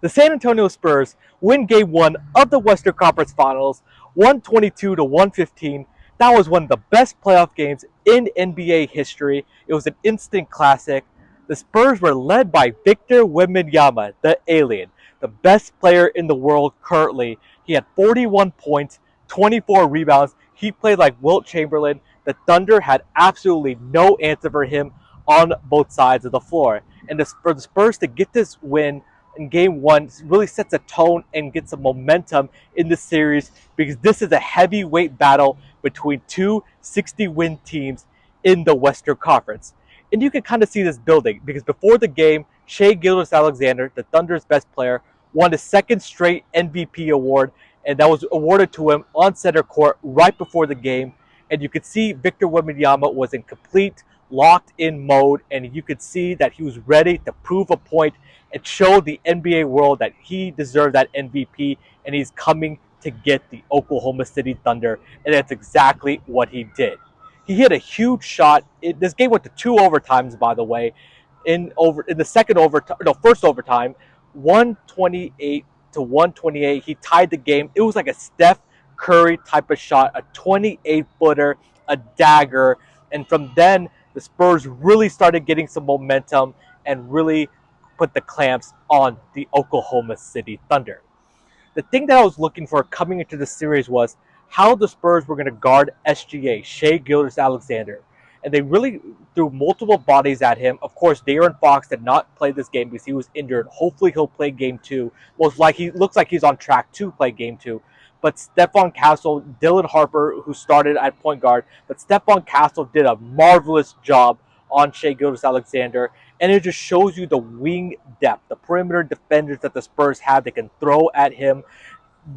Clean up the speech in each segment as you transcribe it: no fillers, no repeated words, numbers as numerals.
The San Antonio Spurs win Game 1 of the Western Conference Finals, 122 to 115. That was one of the best playoff games in NBA history. It was an instant classic. The Spurs were led by Victor Wembanyama, the alien, the best player in the world currently. He had 41 points, 24 rebounds. He played like Wilt Chamberlain. The Thunder had absolutely no answer for him on both sides of the floor. And for the Spurs to get this win in Game 1 really sets a tone and gets some momentum in the series, because this is a heavyweight battle between two 60-win teams in the Western Conference. And you can kind of see this building, because before the game, Shai Gilgeous-Alexander, the Thunder's best player, won his second straight MVP award, and that was awarded to him on center court right before the game. And you could see Victor Wembanyama was in complete locked-in mode, and you could see that he was ready to prove a point and show the NBA world that he deserved that MVP, and he's coming to get the Oklahoma City Thunder, and that's exactly what he did. He hit a huge shot. This game went to two overtimes, by the way. In the second overtime, no, first overtime, 128 to 128. He tied the game. It was like a Steph Curry type of shot, a 28-footer, a dagger, and from then the Spurs really started getting some momentum and really put the clamps on the Oklahoma City Thunder. The thing that I was looking for coming into the series was how the Spurs were going to guard SGA, Shai Gilgeous-Alexander. And they really threw multiple bodies at him. Of course, De'Aaron Fox did not play this game because he was injured. Hopefully he'll play Game 2. He looks like he's on track to play Game 2. But Stephon Castle, Dylan Harper, who started at point guard, but Stephon Castle did a marvelous job on Shai Gilgeous-Alexander. And it just shows you the wing depth, the perimeter defenders that the Spurs have that can throw at him.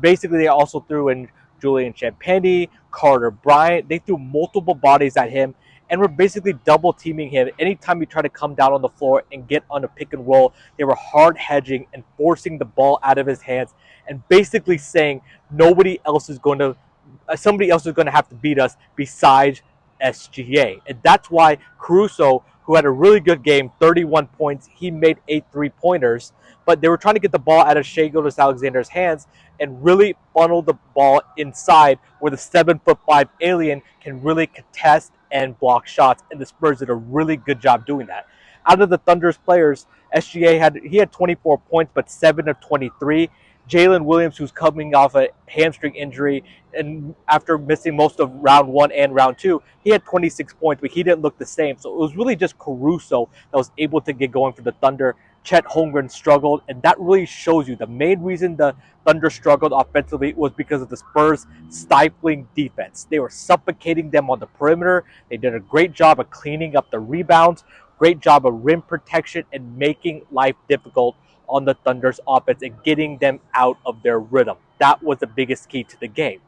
Basically, they also threw in Julian Champagnie, Carter Bryant. They threw multiple bodies at him and were basically double teaming him. Anytime he tried to come down on the floor and get on a pick and roll, they were hard hedging and forcing the ball out of his hands and basically saying somebody else is going to have to beat us besides SGA. And that's why Caruso, who had a really good game, 31 points, he made 8 3-pointers, but they were trying to get the ball out of Shai Gilgeous-Alexander's hands and really funnel the ball inside where the 7'5" alien can really contest and block shots, and the Spurs did a really good job doing that. Out of the Thunder's players, SGA had 24 points, but 7 of 23. Jalen Williams, who's coming off a hamstring injury, and after missing most of round 1 and round 2, he had 26 points, but he didn't look the same. So it was really just Caruso that was able to get going for the Thunder. Chet Holmgren struggled, and that really shows you the main reason the Thunder struggled offensively was because of the Spurs' stifling defense. They were suffocating them on the perimeter. They did a great job of cleaning up the rebounds, great job of rim protection, and making life difficult on the Thunder's offense and getting them out of their rhythm. That was the biggest key to the game.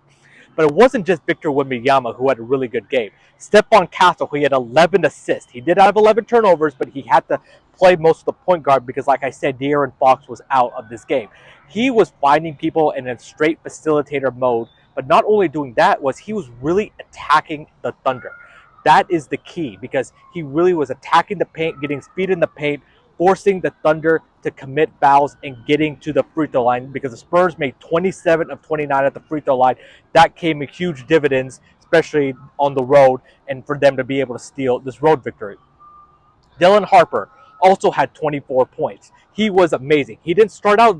But it wasn't just Victor Wembanyama who had a really good game. Stephon Castle, who had 11 assists. He did have 11 turnovers, but he had to play most of the point guard because, like I said, De'Aaron Fox was out of this game. He was finding people in a straight facilitator mode, but not only doing that, he was really attacking the Thunder. That is the key, because he really was attacking the paint, getting speed in the paint, forcing the Thunder to commit fouls and getting to the free throw line, because the Spurs made 27 of 29 at the free throw line. That came in huge dividends, especially on the road, and for them to be able to steal this road victory. Dylan Harper also had 24 points. He was amazing. He didn't start out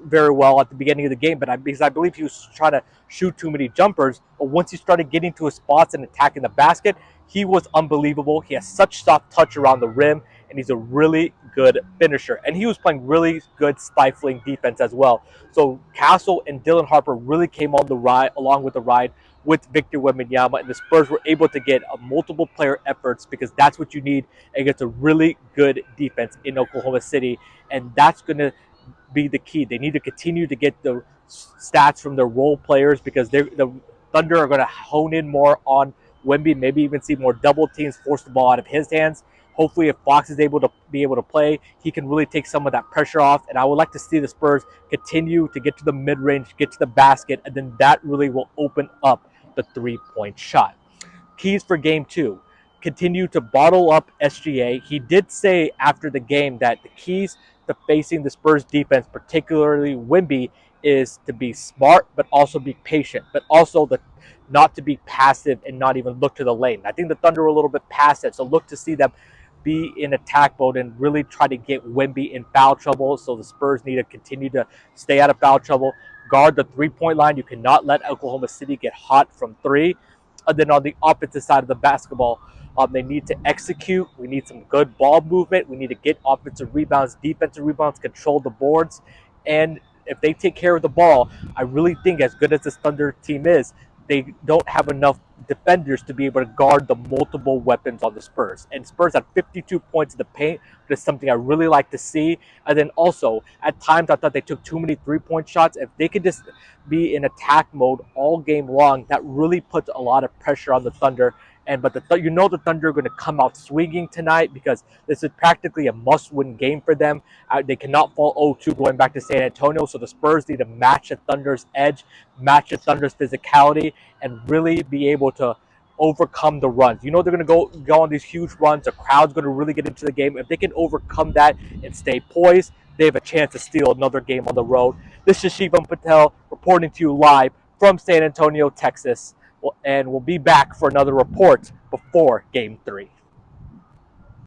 very well at the beginning of the game, because I believe he was trying to shoot too many jumpers. But once he started getting to his spots and attacking the basket, he was unbelievable. He has such soft touch around the rim, and he's a really good finisher. And he was playing really good stifling defense as well. So Castle and Dylan Harper really came on the ride, along with the ride with Victor Wembanyama, and the Spurs were able to get multiple player efforts, because that's what you need against a really good defense in Oklahoma City, and that's going to be the key. They need to continue to get the stats from their role players, because the Thunder are going to hone in more on Wemby, maybe even see more double teams, force the ball out of his hands. Hopefully, if Fox is able to play, he can really take some of that pressure off. And I would like to see the Spurs continue to get to the mid-range, get to the basket, and then that really will open up the three-point shot. Keys for Game 2. Continue to bottle up SGA. He did say after the game that the keys to facing the Spurs defense, particularly Wemby, is to be smart, but also be patient, but also not to be passive and not even look to the lane. I think the Thunder are a little bit passive, so look to see them be in attack mode and really try to get Wemby in foul trouble. So the Spurs need to continue to stay out of foul trouble, guard the 3-point line. You cannot let Oklahoma City get hot from three. And then on the opposite side of the basketball, they need to execute. We need some good ball movement. We need to get offensive rebounds, defensive rebounds, control the boards. And if they take care of the ball, I really think as good as this Thunder team is, they don't have enough defenders to be able to guard the multiple weapons on the Spurs. And Spurs had 52 points in the paint, but it's something I really like to see. And then also, at times I thought they took too many three-point shots. If they could just be in attack mode all game long, that really puts a lot of pressure on the Thunder. But the Thunder are going to come out swinging tonight because this is practically a must-win game for them. They cannot fall 0-2 going back to San Antonio, so the Spurs need to match the Thunder's edge, match the Thunder's physicality, and really be able to overcome the runs. They're going to go on these huge runs. The crowd's going to really get into the game. If they can overcome that and stay poised, they have a chance to steal another game on the road. This is Shivam Patel reporting to you live from San Antonio, Texas, and we'll be back for another report before Game 3.